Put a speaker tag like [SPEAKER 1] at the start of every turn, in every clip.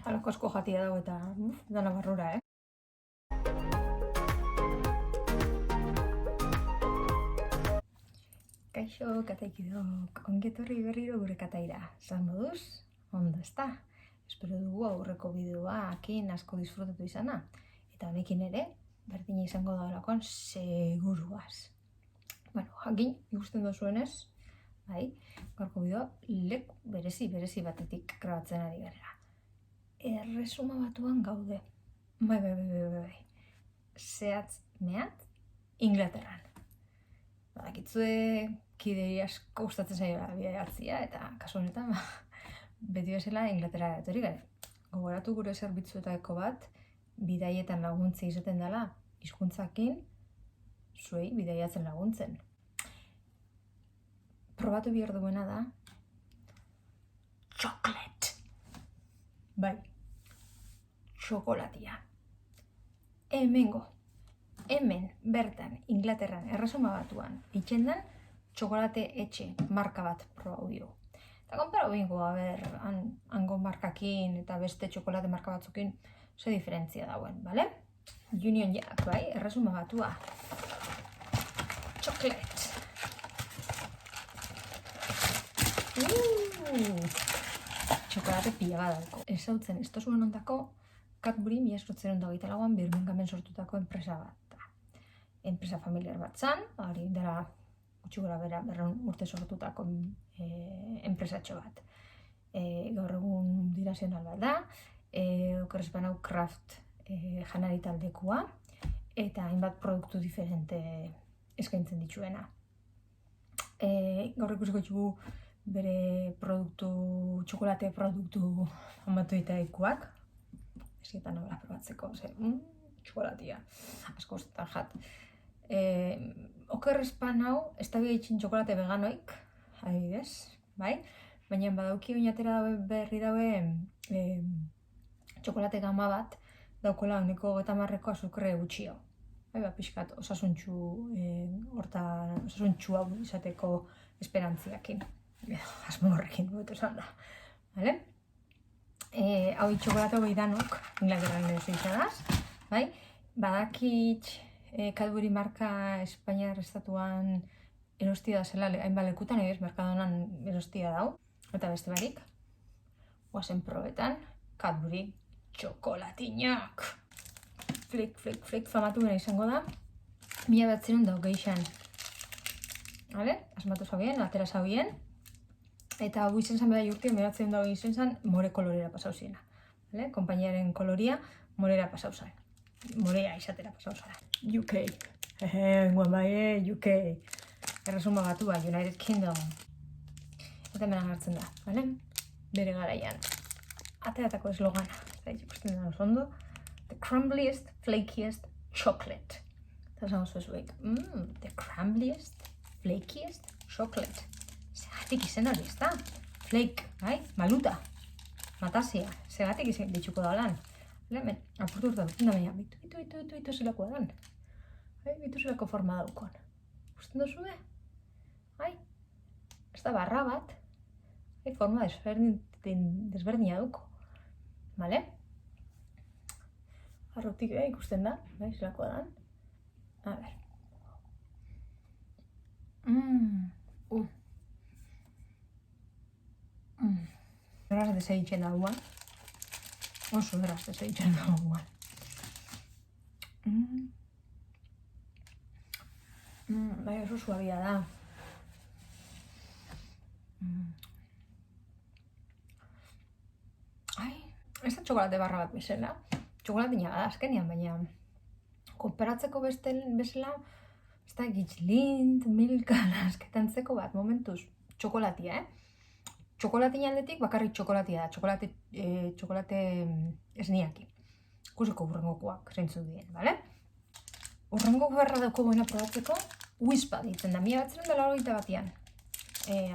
[SPEAKER 1] Halako asko jatia dago eta dana barrura, Kaixo, kataikidok, ongetorri berriro gure kataira. Zan moduz, ondo ezta? Espero dugu aurreko bideoakin asko disfrutatu izana. Eta honekin ere, berdina izango dagoelakoan seguruaz. Bueno, jakin, ikusten duzuenez, bai, gaurko bideoa leku berezi batetik grabatzen ari gara. Erresuma Batuan gaude. Bai. Zehatz, mehatz, Inglaterran. Badakitzue kidei asko gustatzen zaiola bidaiatzea eta kasu honetan beti bezala Inglaterra etorri gara. Gogoratu gure zerbitzuetako bat bidaietan laguntza izaten dela hizkuntzakin zuei bidaiatzen laguntzen. Probatu behar duena da chocolate. Bai, txokolatia. Hemen bertan Inglaterran Erresuma Batuan itxendan txokolate etxe marka bat probatu diogu. Eta konparo bingo, hango markakin eta beste txokolate marka batzukin ze diferentzia dauen, bale? Union Jack, bai, Erresuma Batua. Chocolate. Txokolate pila bat dauko. Ezautzen, ez tozuen ondako Cadbury 1924an Birminghamen sortutako enpresa bat. Enpresa familiar bat zan, hori dela gutxi gora bera 200 urte sortutako enpresatxo bat. Gaur egun multinazional bat da, okerrezpan hau Kraft janari taldekua, eta hainbat produktu diferente eskaintzen dituena. Gaur ikusiko ditugu bere txokolate produktu famatu ikuak, esketan nola probatzeko, txokolatia, asko ustetan jat. Okerrezpan hau, ez da behitxin txokolate veganoik, adibidez, bai? Baina badauki oinatera berri daue txokolate gama bat, daukola honeko 30ko azukre gutxio. Bai, pixkat osasuntxu hau izateko esperantziakin. Asmo horrekin duetu esan da. Vale? Hau txokolate hori danok, Inglaterran ez izanaz, bai? Badakit Cadbury marka Espainiar estatuan erostia da zela, hainbat lekutan, Mercadonan erostia dau. Eta beste barik, guazen probetan, Cadbury txokolatinak. Flik, famatu bera izango da, 1928an. Asmatu zaubien, atera zaubien. Eta hau izen zan beda jurtio, 1928 zan, more kolorera pasau ziena. Konpainiaren koloria, morera pasau zan. Morea izatera pasau zara. UK. UK. Erresuma Batua, United Kingdom. Eta hemen agertzen da, bale? Bere garaian. Ateratako eslogana. Eta ikusten da oso The crumbliest, flakiest chocolate. Eta esan oso zuek. The crumbliest, flakiest chocolate. Zegatik izen hori, ez da? Flake, bai? Maluta. Matasia. Zegatik izen ditxuko da lan. Hemen, apurtu urta dut, baina, bitu zelakoa dan. Bitu zelako forma daukon. Gusten duzue? Ez da barra bat. Forma desberdina dauko. Bale? Arrotik ikusten da, zelakoa dan. A ber. Erraz deseitzen da guan. Oso erraz deseitzen da guan. Bai, oso suabia da. Ez da txokolate barra bat bezala. Txokolatina da azkenean, baina konparatzeko bezala, ez da Gitslint, Milka, asketantzeko bat, momentuz, txokolatia, Txokolatin aldetik bakarrik txokolatia da, txokolate esniaki. Ikusiko urrengokoak zeintzuk diren, bale? Urrengo berra dauko goena probatzeko, Wispa ditzen da, 1981an.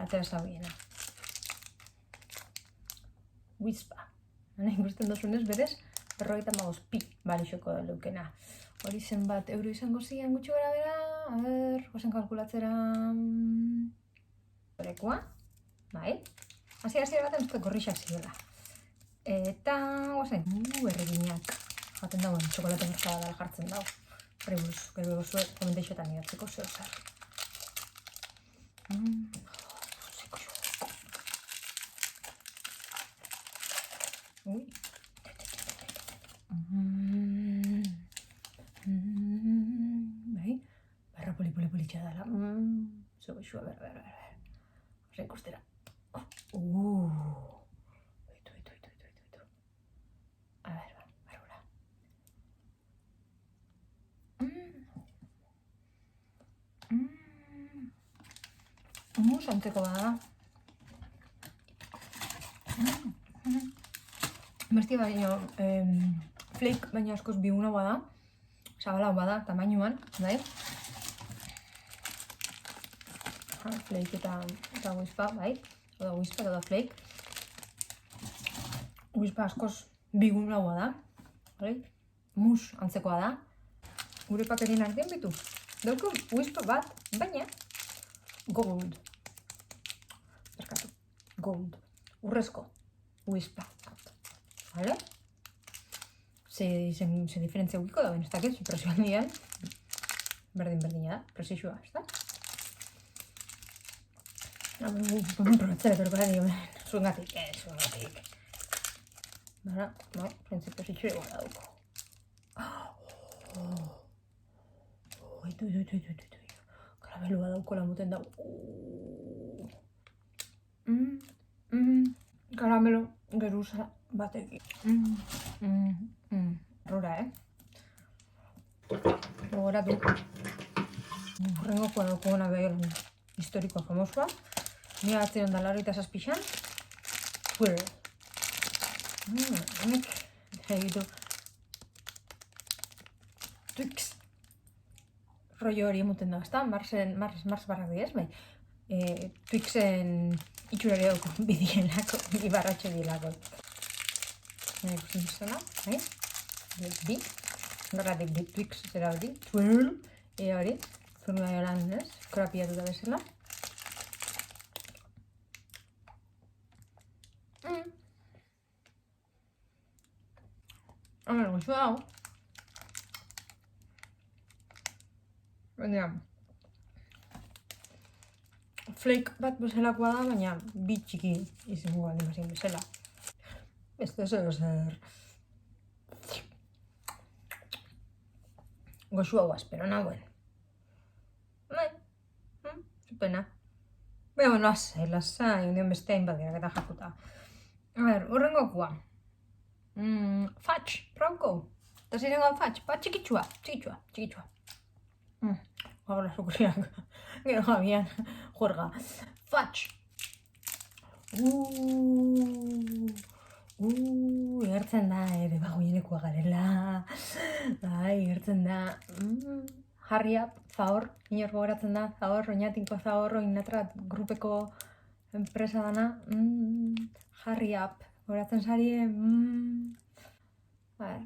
[SPEAKER 1] Atera zaudiena. Wispa. Ikusten duzunez berez, 55 pi balixoko leukena. Hori zenbat euro izango ziren gutxi gara bera, gozen kalkulatzera... Horekoa, bai? Hasiera baten uste gorrixak zirela. Eta, guazen, erreginak. Jaten dagoen, txokolate merkaba dela jartzen dago. Horri buruz, gero zuek komenteixotan idatzeko zeo zer. Zeko joko. Ui. Bai, barra poli-txa dela. Zeko xua, ber. Osa ikustera. Beitu. A ber, barrura. Mus antzeko bada. Besti baino, flake baino askoz biguna bada. Zabalau bada, tamainuan, bai? Flake eta whispa, bai? Oda whispa eta flake. Whispa askoz biguna bada, bai? Mus antzekoa da. Gure paketien artean bitu. Dauko whispa bat, baina gold. Berkatu, gold. Urrezko whispa. Vale? Se diferentzia gukiko da, ez dakit, presio handian. Berdina da, presixua, ez da? Probatzera, pero dio, zuengatik. Bara, printzipio zitxure gara dauko. Itu. Karamelua dauko lamuten dago. Karamelo geruza batekin. Rura, Gogoratu. Urrengokoa dauko gona behar historikoa famosua. 1987an. Twirl. Honek egitu Twix. Rollo hori emoten da, ezta? Mars barrak diez, bai. Twixen itxurari dauko bidienako, ibarratxe dilako. Ikusten zela, bai? Bi. Garratik bi Twix zera hori. Twirl. Ea hori. Formula jolan, ez? Korapiatu da bezala. Hombre, goxu hau. Baina, flake bat bezalakoa da, baina bi txiki izango baldin bazin bezala. Beste zer. Goxu hau espero nagoen. Bai, zupena. Baina, lasai, undion beste hainbat gerak eta jakuta. A ber, horrengokoa. Fudge, pronko. Eta zirengoan fudge, bat txikitsua. Gaur azukriak. Gero gabian, juerga. Fudge. Gertzen da, ere bagoienekoa garela. Bai, gertzen da. Hurry up, Zahor, inor gogoratzen da. Zahor, oinatinko Zahor, oinatrat grupeko enpresa dana. Hurry up. Goratzen zarie, a ver,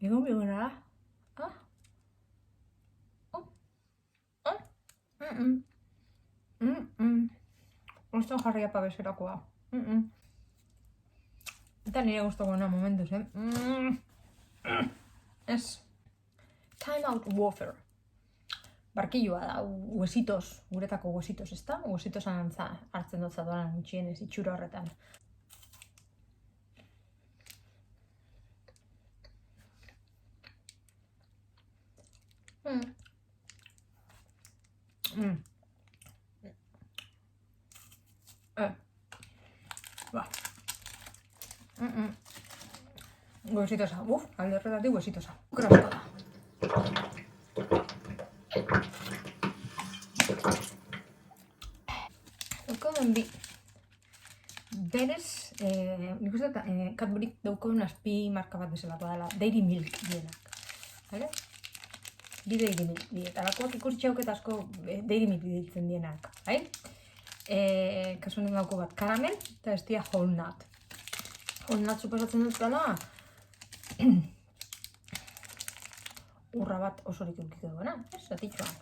[SPEAKER 1] egon biguna da, Oston jarri apa bezerakoa, eta nire guztoko na momentuz, Ez, Time Out Wafer, barkilloa da, huesitos, guretako huesitos, ez da? Huesitosan hartzen dut zadoan gutxienez, itxura horretan. Ba. Huesitosa, alde horretatik huesitosa. Krosko da. Daukauden bi. Berez, nik uste Cadbury daukauden azpi marka bat bezalakoa dela, Dairy Milk dienak. Vale? Bi Dairy Milk die. Eta bakoak ikusitxauk asko Dairy Milk ditzen dienak. Bai? Kasu honen dauko bat karamel eta bestia whole nut. Whole nut suposatzen dut dela urra bat osorik eukiko duena, ez? Zatitxoan.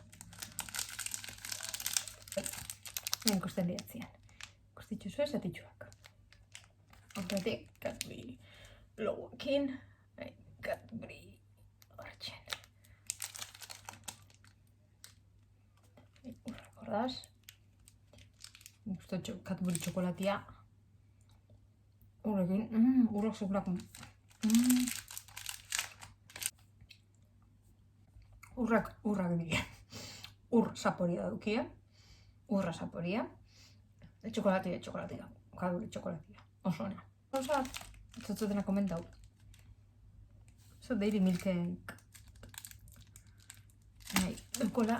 [SPEAKER 1] Ikusten diatzean. Ikustitxu zuen zatitxoak. Horretik, Cadbury logoekin, Cadbury horretxen. Recordaz? Gusto Cadbury txokolatia. Horrekin, urrak sekulako. Urrak dira. Ur zaporia dukia. Urra zaporia. Txokolatia. Cadbury txokolatia. Oso ona. Oso, zutzutena komentau. Oso Dairy Milkek. Eukola.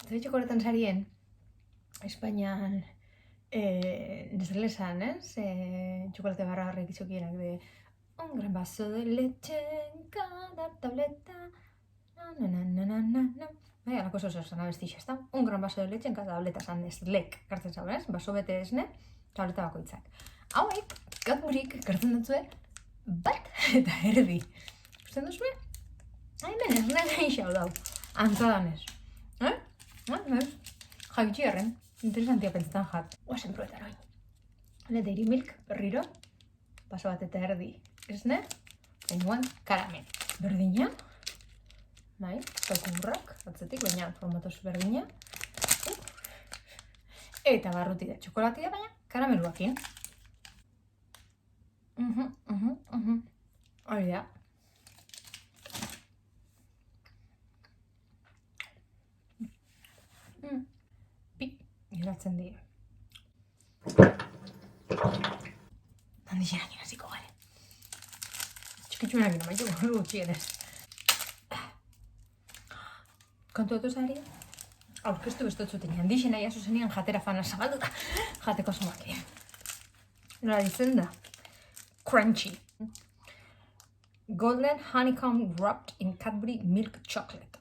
[SPEAKER 1] Zoi txokolatan sarien. Espainian neslesan, chocolate barra horrek itxokienak de un gran vaso de leche en cada tableta bai, alako oso zan abestixa, ezta? Un gran vaso de leche en cada tableta zan Neslek gartzen zauen, baso bete esne tableta bakoitzak. Hauek, Cadburyk gartzen dutzue bat eta erdi. Usten duzue? Hemen esne geixau dau, antzadanez. Jakitxi erren. Interesantia pentsetan jat. Oazen proetan oin. Dairy Milk berriro. Baso bat eta erdi esne. Bainoan karamel. Berdina. Bai, zakurrak. Atzetik, baina formatos berdina. Eta barruti da txokolatia, baina karameluakin. Hori da. Geratzen dira. Handixenak inaziko gare. Txikitxunak inamaitu gutxien ez. Kontuatu zari? Aurkeztu bestotzuten handixena jaso zenian jatera fana zabalduta. Jateko somaki. Nola ditzen da? Crunchy. Golden honeycomb wrapped in Cadbury milk chocolate.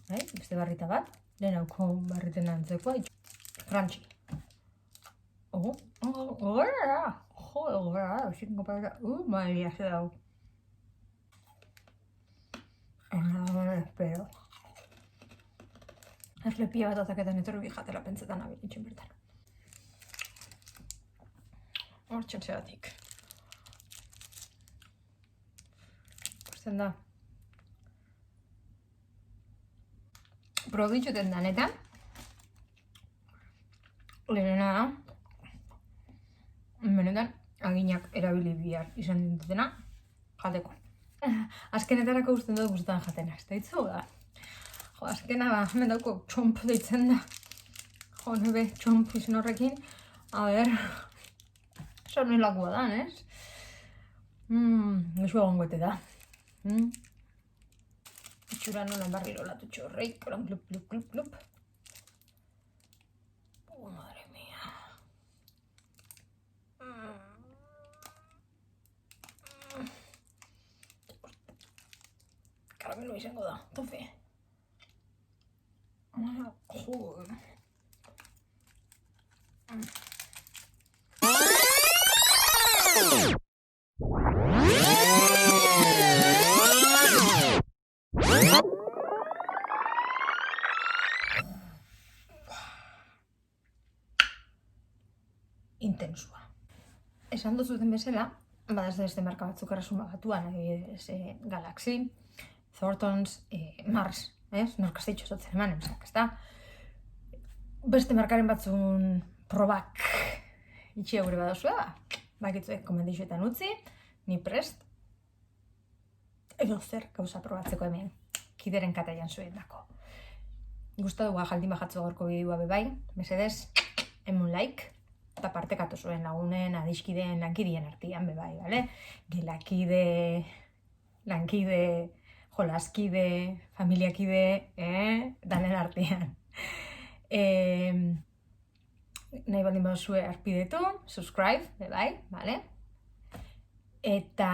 [SPEAKER 1] Beste barrita bat, lehenauko barriten antzekoa, crunchy. Maria, ze dau. Espero. Erlepia bat ataketan etorri jatela pentsetan abilitxen bertan. Hortxen zeratik. Gusten da. Probitxuten danetan. Lehenena benetan aginak erabili bihar izan dintutena jateko. Azkenetarako usten dut gustetan jatena, ez da itzu da. Azkena hemen dauko txomp deitzen da. Nebe txomp izan horrekin. A ber, sornelakoa da, ez? Guzua gongoete da. Itxura nola barriro latu txorreik, oran glup. Madre mía. Karamelo izango da, tofe. Joder. Intensua. Esan duzuten bezala, badaz beste marka batzuk erresuma batuan, adibidez, Galaxy, Thorntons, Mars, norkazte itxosotzen eman, ezta? Beste markaren batzun probak itxia gure badozua, bakitzuek komendixoetan utzi, ni prest, edo zer gauza probatzeko hemen, kideren kataian zuen dako. Gustatu jaldin bajatzu gaurko bideoa bebai, mesedez, emun like, eta partekatu zuen lagunen, adiskideen, lankideen artian bebai, bale? Gelakide, lankide, jolaskide, familiakide, danen artian. Nahi baldin baduzue arpidetu, subscribe, bebai, bale? Eta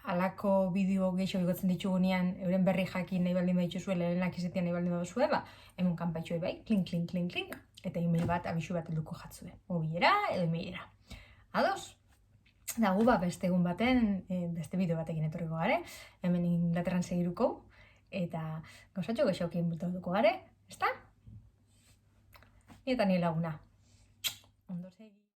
[SPEAKER 1] alako bideo gehiago igotzen ditugunean, euren berri jakin nahi baldin badituzue, lehenak izatean nahi baldin baduzue, hemen kanpaitxue bai, klink, eta email bat, abisu bat helduko jatzue. Mobilera edo emailera. Ados? Da gu beste egun baten, beste bideo batekin etorriko gare, hemen Inglaterran segiruko, eta gauzatxo gehiagokin bultatuko gare, ezta? Ni eta ni laguna. Ondo segi.